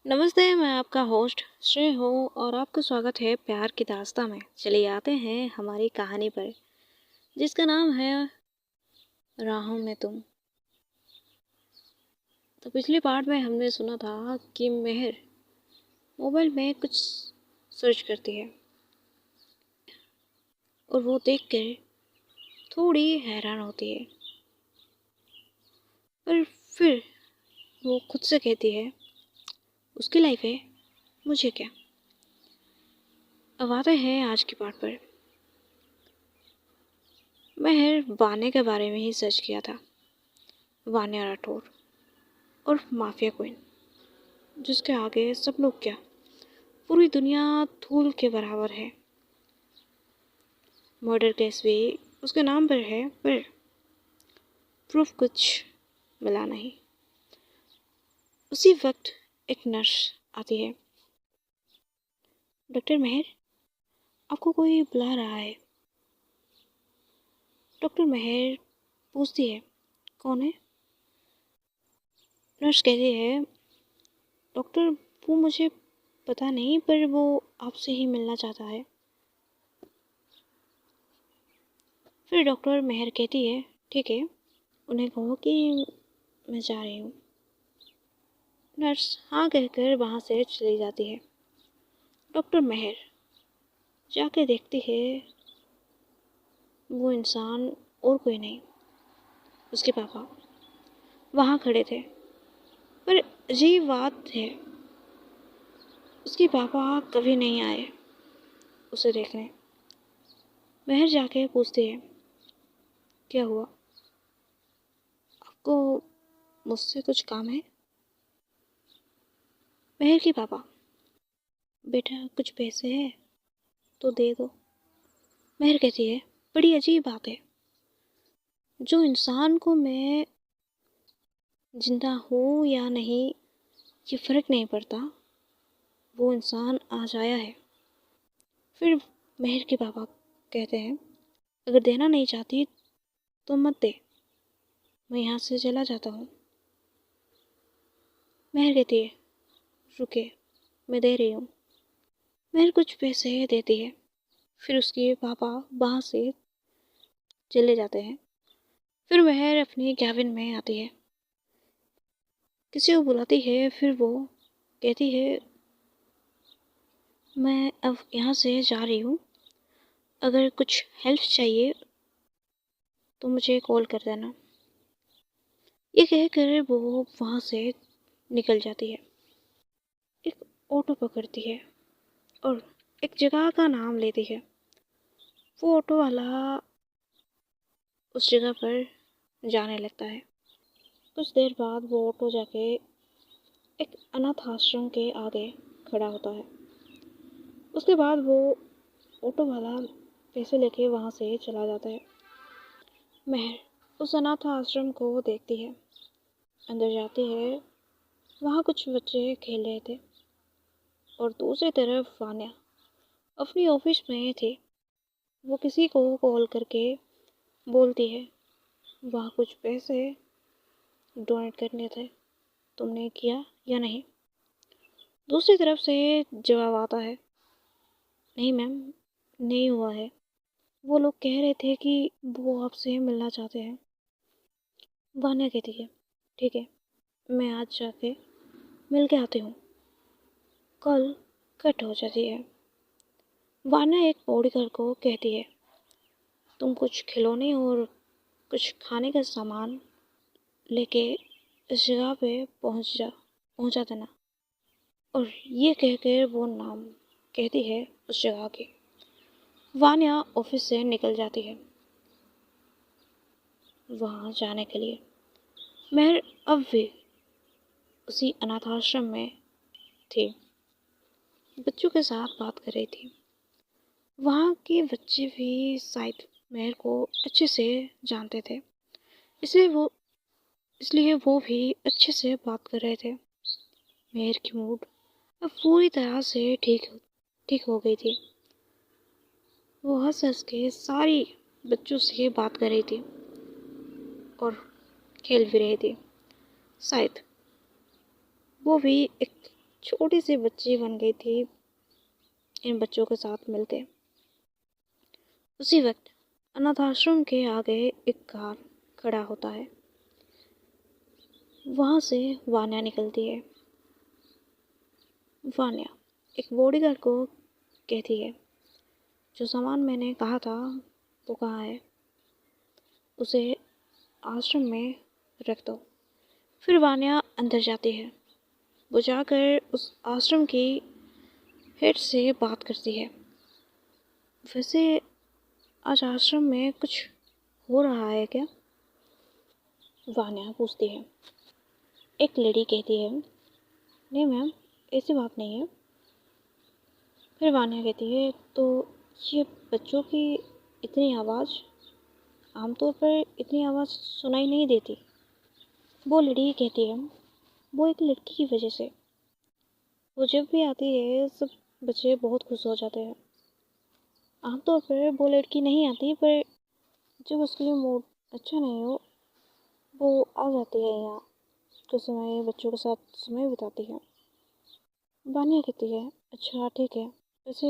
नमस्ते, मैं आपका होस्ट श्रेय हूँ और आपका स्वागत है प्यार की दास्तां में। चलिए आते हैं हमारी कहानी पर, जिसका नाम है राहों में तुम। तो पिछले पार्ट में हमने सुना था कि मेहर मोबाइल में कुछ सर्च करती है और वो देखकर थोड़ी हैरान होती है, पर फिर वो खुद से कहती है उसकी लाइफ है, मुझे क्या। अब आते हैं आज की पार्ट पर। मेहर वान्या के बारे में ही सर्च किया था। वान्या राठौर और माफिया क्वीन, जिसके आगे सब लोग क्या, पूरी दुनिया धूल के बराबर है। मर्डर केस भी उसके नाम पर है, पर प्रूफ कुछ मिला नहीं। उसी वक्त एक नर्स आती है। डॉक्टर मेहर, आपको कोई बुला रहा है। डॉक्टर मेहर पूछती है, कौन है। नर्स कहती है, डॉक्टर वो मुझे पता नहीं, पर वो आपसे ही मिलना चाहता है। फिर डॉक्टर मेहर कहती है, ठीक है, उन्हें कहो कि मैं जा रही हूँ। नर्स हाँ कहकर वहाँ से चली जाती है। डॉक्टर मेहर जाके देखती है, वो इंसान और कोई नहीं, उसके पापा वहाँ खड़े थे। पर अजीब बात है, उसके पापा कभी नहीं आए उसे देखने। मेहर जाके पूछती है, क्या हुआ, आपको मुझसे कुछ काम है। मेहर के पापा, बेटा कुछ पैसे हैं तो दे दो। मेहर कहती है, बड़ी अजीब बात है, जो इंसान को मैं जिंदा हूँ या नहीं ये फ़र्क नहीं पड़ता, वो इंसान आज आया है। फिर मेहर के पापा कहते हैं, अगर देना नहीं चाहती तो मत दे, मैं यहाँ से चला जाता हूँ। मेहर कहती है, रुके, मैं दे रही हूँ। मेहर कुछ पैसे देती है। फिर उसके पापा वहाँ से चले जाते हैं। फिर मेहर अपनी कैबिन में आती है, किसी को बुलाती है। फिर वो कहती है, मैं अब यहाँ से जा रही हूँ, अगर कुछ हेल्प चाहिए तो मुझे कॉल कर देना। ये कहकर वो वहाँ से निकल जाती है। एक ऑटो पकड़ती है और एक जगह का नाम लेती है। वो ऑटो वाला उस जगह पर जाने लगता है। कुछ देर बाद वो ऑटो जाके एक अनाथ आश्रम के आगे खड़ा होता है। उसके बाद वो ऑटो वाला पैसे लेके वहाँ से चला जाता है। मेहर उस अनाथ आश्रम को देखती है, अंदर जाती है। वहाँ कुछ बच्चे खेल रहे थे और दूसरी तरफ वान्या अपनी ऑफिस में थी। वो किसी को कॉल करके बोलती है, वहाँ कुछ पैसे डोनेट करने थे, तुमने किया या नहीं। दूसरी तरफ से जवाब आता है, नहीं मैम, नहीं हुआ है। वो लोग कह रहे थे कि वो आपसे मिलना चाहते हैं। वान्या कहती है, ठीक है, मैं आज जाके मिल के आती हूँ। कल कट हो जाती है। वान्या एक बॉडीगार्ड को कहती है, तुम कुछ खिलौने और कुछ खाने का सामान लेके इस जगह पे पहुंचा देना। और ये कहकर वो नाम कहती है उस जगह की। वान्या ऑफिस से निकल जाती है वहाँ जाने के लिए। मेहर अब भी उसी अनाथ आश्रम में थी, बच्चों के साथ बात कर रही थी। वहाँ के बच्चे भी शायद मेहर को अच्छे से जानते थे, इसलिए वो भी अच्छे से बात कर रहे थे। मेहर की मूड अब पूरी तरह से ठीक हो गई थी। वो हंस हंस के सारी बच्चों से बात कर रही थी और खेल भी रही थी। शायद वो भी एक छोटी सी बच्ची बन गई थी इन बच्चों के साथ मिलके। उसी वक्त अनाथ आश्रम के आगे एक कार खड़ा होता है। वहाँ से वान्या निकलती है। वान्या एक बॉडीगार्ड को कहती है, जो सामान मैंने कहा था वो कहाँ है, उसे आश्रम में रख दो। फिर वान्या अंदर जाती है। वो जाकर उस आश्रम की हेड से बात करती है। वैसे आज आश्रम में कुछ हो रहा है क्या? वान्या पूछती है। एक लेडी कहती है, नहीं मैम, ऐसी बात नहीं है। फिर वान्या कहती है, तो ये बच्चों की इतनी आवाज़, आमतौर पर इतनी आवाज़ सुनाई नहीं देती। वो लेडी कहती है, वो एक लड़की की वजह से। वो जब भी आती है सब बच्चे बहुत खुश हो जाते हैं। आमतौर पर वो लड़की नहीं आती, पर जब उसके लिए मूड अच्छा नहीं हो वो आ जाती है यहाँ, कुछ समय बच्चों के साथ समय बिताती है। वान्या कहती है, अच्छा ठीक है, वैसे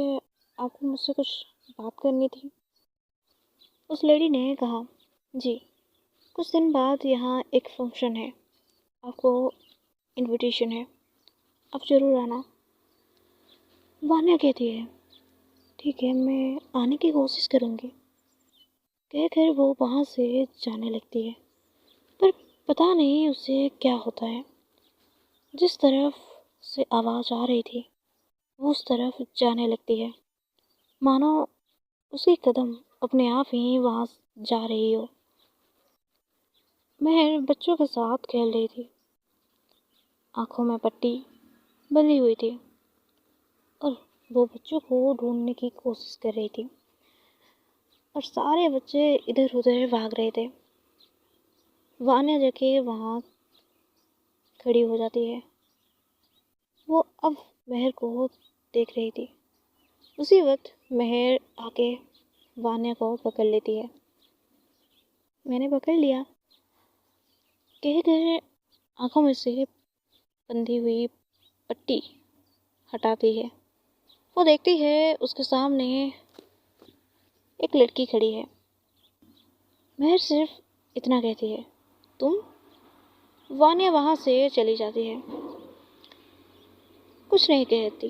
आपको मुझसे कुछ बात करनी थी। उस लेडी ने कहा, जी, कुछ दिन बाद यहाँ एक फंक्शन है, आपको इनविटेशन है, आप ज़रूर आना। वान्या कहती है, ठीक है, मैं आने की कोशिश करूँगी। कहकर वो वहाँ से जाने लगती है, पर पता नहीं उसे क्या होता है। जिस तरफ से आवाज़ आ रही थी वो उस तरफ जाने लगती है, मानो उसकी कदम अपने आप ही वहाँ जा रही हो। महर बच्चों के साथ खेल रही थी। आंखों में पट्टी बंधी हुई थी और वो बच्चों को ढूंढने की कोशिश कर रही थी, और सारे बच्चे इधर उधर भाग रहे थे। वान्या जाके वहाँ खड़ी हो जाती है। वो अब महर को देख रही थी। उसी वक्त महर आके वान्या को पकड़ लेती है। मैंने पकड़ लिया, कहकर आंखों में से बंधी हुई पट्टी हटाती है। वो देखती है उसके सामने एक लड़की खड़ी है। महर सिर्फ इतना कहती है, तुम? वान्या वहाँ से चली जाती है, कुछ नहीं कहती।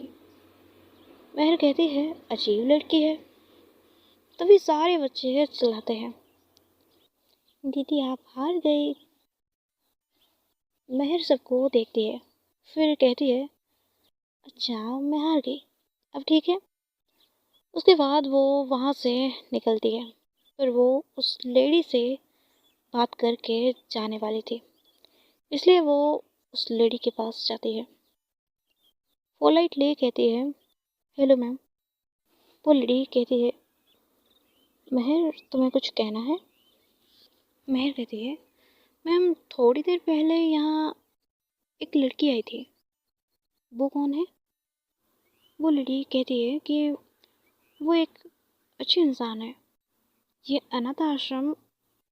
महर कहती है, अजीब लड़की है। तभी सारे बच्चे चिल्लाते हैं, दीदी आप हार गई। महर सबको देखती है, फिर कहती है, अच्छा मैं हार गई, अब ठीक है। उसके बाद वो वहाँ से निकलती है, पर वो उस लेडी से बात करके जाने वाली थी, इसलिए वो उस लेडी के पास जाती है। पोलाइटली कहती है, हेलो मैम। वो लेडी कहती है, महर तुम्हें कुछ कहना है? महर कहती है, मैम थोड़ी देर पहले यहाँ एक लड़की आई थी, वो कौन है? वो लेडी कहती है कि वो एक अच्छी इंसान है, ये अनाथ आश्रम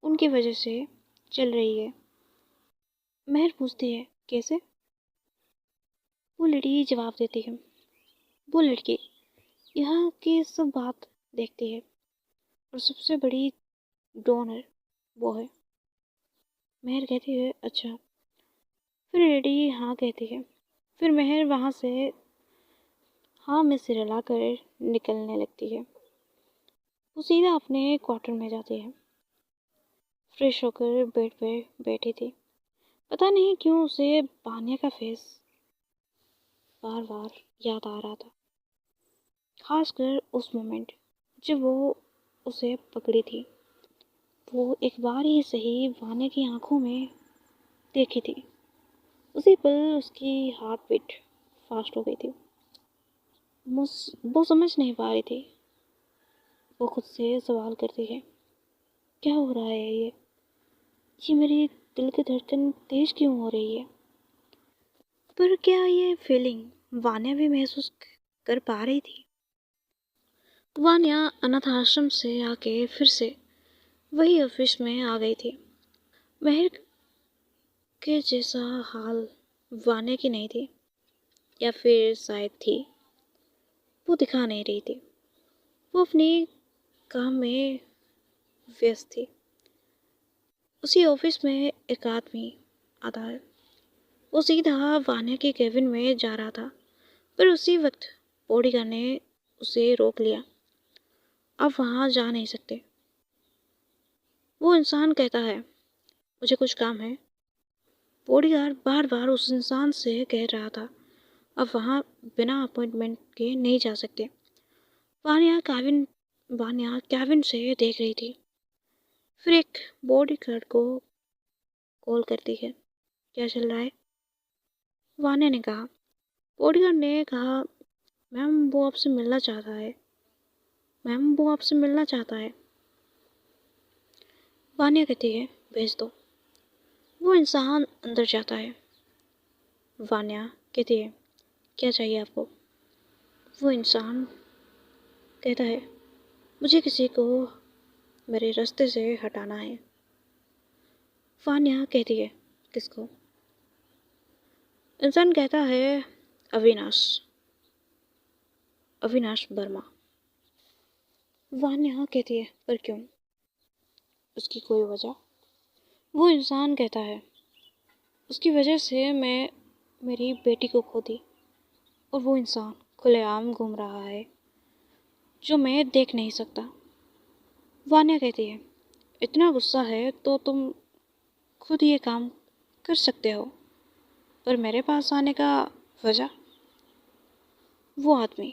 उनकी वजह से चल रही है। महर पूछती है, कैसे? वो लड़की जवाब देती है, वो लड़की यहाँ की सब बात देखती है और सबसे बड़ी डोनर वो है। महर कहती है, अच्छा। फिर लड़की हाँ कहती है। फिर महर वहाँ से हाँ में सिर हिलाकर निकलने लगती है। वो सीधा अपने क्वार्टर में जाती है। फ्रेश होकर बेड पे बैठी थी। पता नहीं क्यों उसे वान्या का फेस बार बार याद आ रहा था, खासकर उस मोमेंट जब वो उसे पकड़ी थी। वो एक बार ही सही वान्या की आंखों में देखी थी। उसी पल उसकी हार्ट बीट फास्ट हो गई थी। वो समझ नहीं पा रही थी। वो खुद से सवाल करती है, क्या हो रहा है ये मेरी दिल की धड़कन तेज क्यों हो रही है? पर क्या ये फीलिंग वान्या भी महसूस कर पा रही थी? वान्या अनाथ आश्रम से आके फिर से वही ऑफिस में आ गई थी। महर के जैसा हाल वान्या की नहीं थी। या फिर शायद थी, वो दिखा नहीं रही थी। वो अपने काम में व्यस्त थी। उसी ऑफिस में एक आदमी आता है। वो सीधा वान्या के केबिन में जा रहा था, पर उसी वक्त बॉडीगार्ड ने उसे रोक लिया। आप वहाँ जा नहीं सकते। वो इंसान कहता है, मुझे कुछ काम है। बॉडीगार्ड बार बार उस इंसान से कह रहा था, आप वहाँ बिना अपॉइंटमेंट के नहीं जा सकते। वान्या कैबिन से देख रही थी। फिर एक बॉडीगार्ड को कॉल करती है, क्या चल रहा है? वान्या ने कहा। बॉडीगार्ड ने कहा, मैम वो आपसे मिलना चाहता है। मैम वो आपसे मिलना चाहता है। वान्या कहती है, भेज दो। वो इंसान अंदर जाता है। वान्या कहती है, क्या चाहिए आपको? वो इंसान कहता है, मुझे किसी को मेरे रास्ते से हटाना है। वान्या कहती है, किसको? इंसान कहता है, अविनाश अविनाश वर्मा। वान्या कहती है, पर क्यों? उसकी कोई वजह? वो इंसान कहता है, उसकी वजह से मैं मेरी बेटी को खो दी और वो इंसान खुलेआम घूम रहा है जो मैं देख नहीं सकता। वान्या कहती है, इतना गुस्सा है तो तुम खुद ये काम कर सकते हो, पर मेरे पास आने का वजह? वो आदमी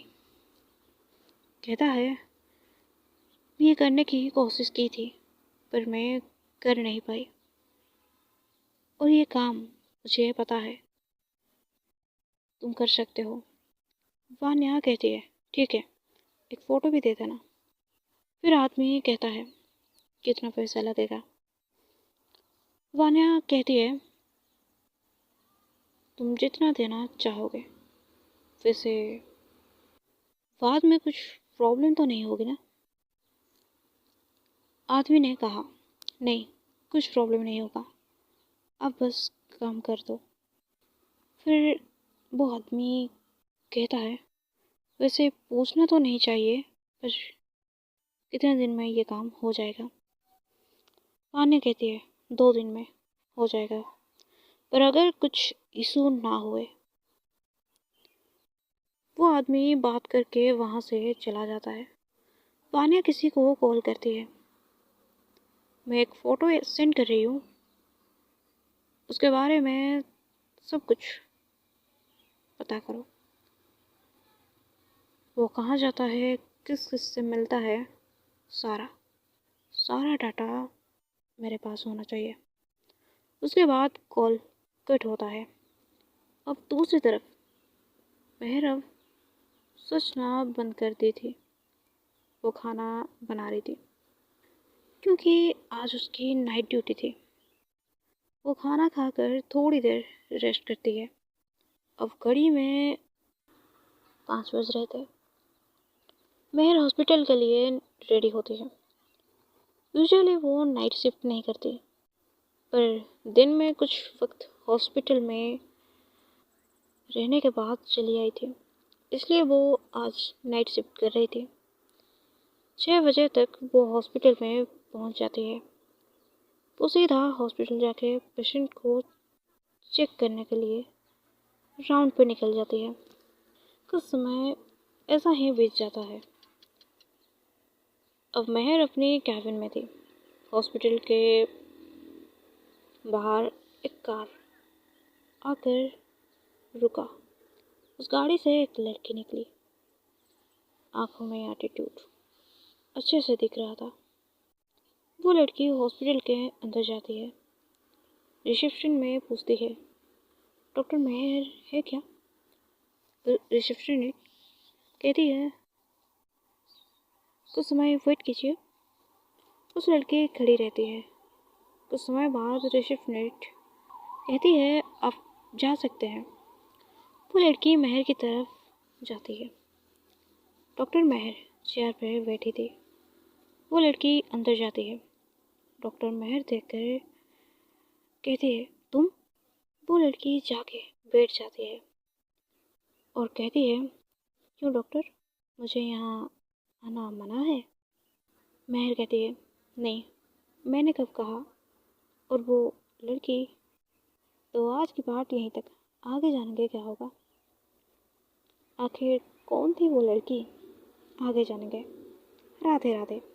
कहता है, ये करने की कोशिश की थी पर मैं कर नहीं पाई और ये काम मुझे पता है तुम कर सकते हो। वान्या कहती है, ठीक है, एक फ़ोटो भी दे देना। फिर आदमी कहता है, कितना पैसा लगेगा? वान्या कहती है, तुम जितना देना चाहोगे। वैसे बाद में कुछ प्रॉब्लम तो नहीं होगी ना? आदमी ने कहा, नहीं, कुछ प्रॉब्लम नहीं होगा, आप बस काम कर दो। फिर वो आदमी कहता है, वैसे पूछना तो नहीं चाहिए, पर कितने दिन में ये काम हो जाएगा? वान्या कहती है, 2 दिन में हो जाएगा, पर अगर कुछ इशू ना हुए। वो आदमी बात करके वहाँ से चला जाता है। वान्या किसी को कॉल करती है, मैं एक फ़ोटो सेंड कर रही हूँ, उसके बारे में सब कुछ पता करो। वो कहाँ जाता है, किस किस से मिलता है, सारा सारा डाटा मेरे पास होना चाहिए। उसके बाद कॉल कट होता है। अब दूसरी तरफ मेहरब सोचना बंद कर दी थी। वो खाना बना रही थी क्योंकि आज उसकी नाइट ड्यूटी थी। वो खाना खाकर थोड़ी देर रेस्ट करती है। अब घड़ी में 5 बज रहे थे। मेहर हॉस्पिटल के लिए रेडी होती है। यूजुअली वो नाइट शिफ्ट नहीं करती, पर दिन में कुछ वक्त हॉस्पिटल में रहने के बाद चली आई थी, इसलिए वो आज नाइट शिफ्ट कर रही थी। 6 बजे तक वो हॉस्पिटल में पहुंच जाती है। वो सीधा हॉस्पिटल जाके पेशेंट को चेक करने के लिए राउंड पे निकल जाती है। कुछ समय ऐसा ही बीत जाता है। अब मेहर अपनी कैबिन में थी। हॉस्पिटल के बाहर एक कार आकर रुका। उस गाड़ी से एक लड़की निकली। आंखों में एटीट्यूड अच्छे से दिख रहा था। वो लड़की हॉस्पिटल के अंदर जाती है। रिसेप्शन में पूछती है, डॉक्टर मेहर है क्या? रिसेप्शनिस्ट कहती है, कुछ समय वेट कीजिए। उस लड़की खड़ी रहती है। कुछ समय बाद रिसेप्शनिस्ट कहती है, आप जा सकते हैं। वो लड़की मेहर की तरफ जाती है। डॉक्टर मेहर चेयर पर बैठी थी। वो लड़की अंदर जाती है। डॉक्टर मेहर देखकर कहती है, तुम? वो लड़की जाके बैठ जाती है। और कहती है, क्यों डॉक्टर, मुझे यहाँ आना मना है? महर कहती है, नहीं, मैंने कब कहा। और वो लड़की, तो आज की बात यहीं तक, आगे जानेंगे क्या होगा। आखिर कौन थी वो लड़की, आगे जानेंगे। राधे राधे।